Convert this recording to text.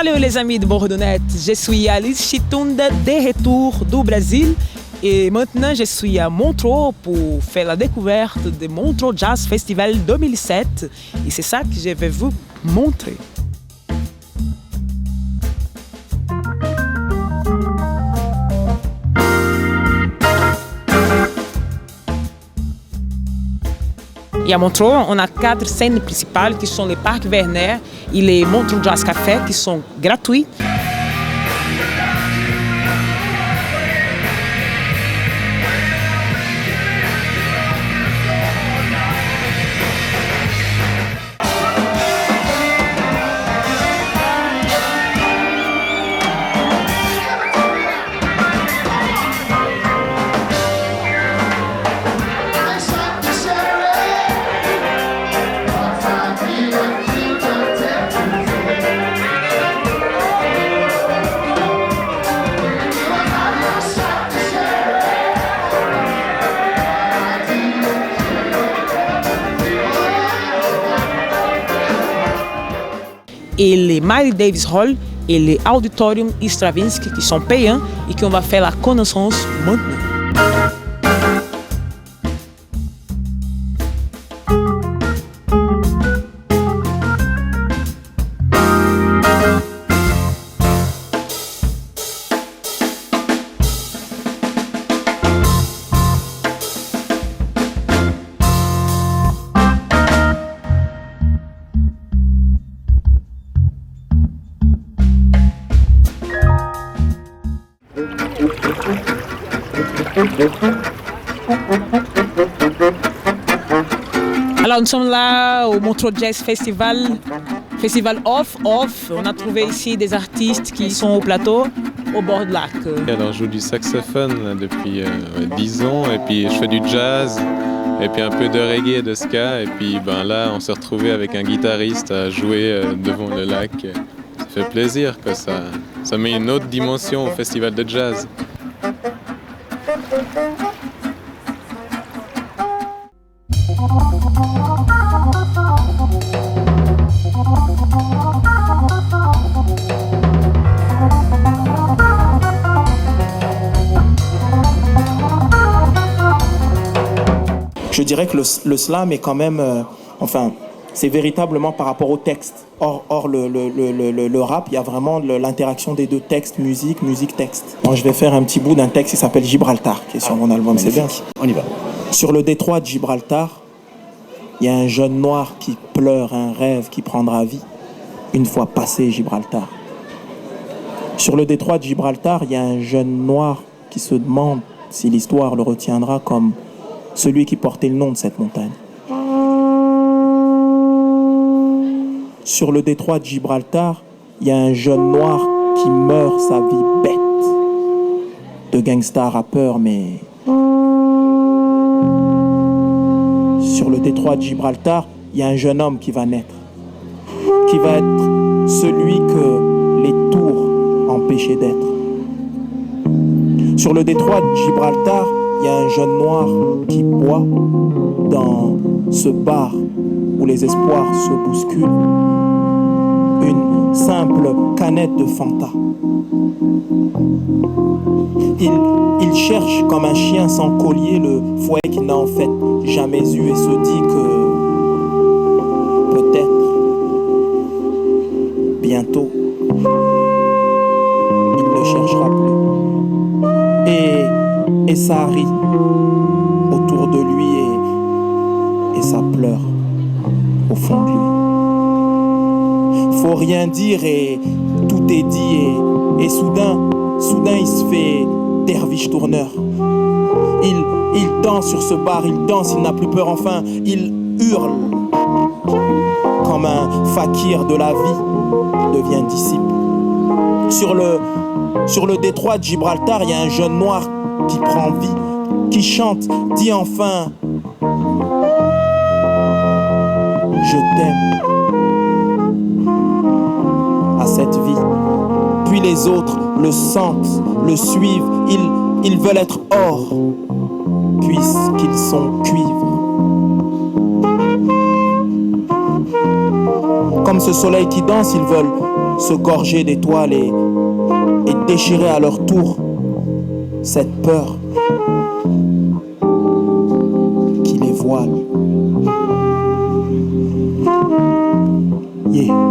Salut les amis de Bordeaux.net, je suis Alice Chitunda de retour du Brésil et maintenant je suis à Montreux pour faire la découverte de Montreux Jazz Festival 2007 et c'est ça que je vais vous montrer. Et à Montreux, on a 4 scènes principales qui sont les Parcs Werner et les Montreux Jazz Café qui sont gratuits. Et les Miles Davis Hall et les Auditorium Stravinsky qui sont payants et qu'on va faire la connaissance maintenant. Alors nous sommes là au Montreux Jazz Festival Off. On a trouvé ici des artistes qui sont au plateau, au bord du lac. Alors je joue du saxophone là, depuis 10 ans et puis je fais du jazz et puis un peu de reggae et de ska et puis là on s'est retrouvé avec un guitariste à jouer devant le lac. Ça fait plaisir, quoi. Ça met une autre dimension au festival de jazz. Je dirais que le slam est quand même, c'est véritablement par rapport au texte. Or le rap, il y a vraiment l'interaction des deux textes, musique, texte. Moi, je vais faire un petit bout d'un texte qui s'appelle Gibraltar, qui est sur mon album. C'est bien. On y va. Sur le détroit de Gibraltar, il y a un jeune noir qui pleure un rêve qui prendra vie une fois passé Gibraltar. Sur le détroit de Gibraltar, il y a un jeune noir qui se demande si l'histoire le retiendra comme celui qui portait le nom de cette montagne. Sur le détroit de Gibraltar, il y a un jeune noir qui meurt sa vie bête. De gangsta rappeur, mais... Sur le détroit de Gibraltar, il y a un jeune homme qui va naître. Qui va être celui que les tours empêchaient d'être. Sur le détroit de Gibraltar, il y a un jeune noir qui boit dans ce bar où les espoirs se bousculent. Une simple canette de Fanta. Il cherche comme un chien sans collier le foyer qu'il n'a en fait jamais eu et se dit que peut-être, bientôt, il ne cherchera plus. Et ça rit autour de lui et ça pleure au fond de lui. Faut rien dire et tout est dit et soudain il se fait derviche tourneur. Il danse sur ce bar, il danse, il n'a plus peur, enfin il hurle comme un fakir de la vie devient disciple. Sur le détroit de Gibraltar, il y a un jeune noir qui prend vie, qui chante, dit enfin je t'aime à cette vie. Puis les autres le sentent, le suivent, ils veulent être or puisqu'ils sont cuivre. Comme ce soleil qui danse, ils veulent se gorger d'étoiles et déchirer à leur tour cette peur qui les voile. Yeah.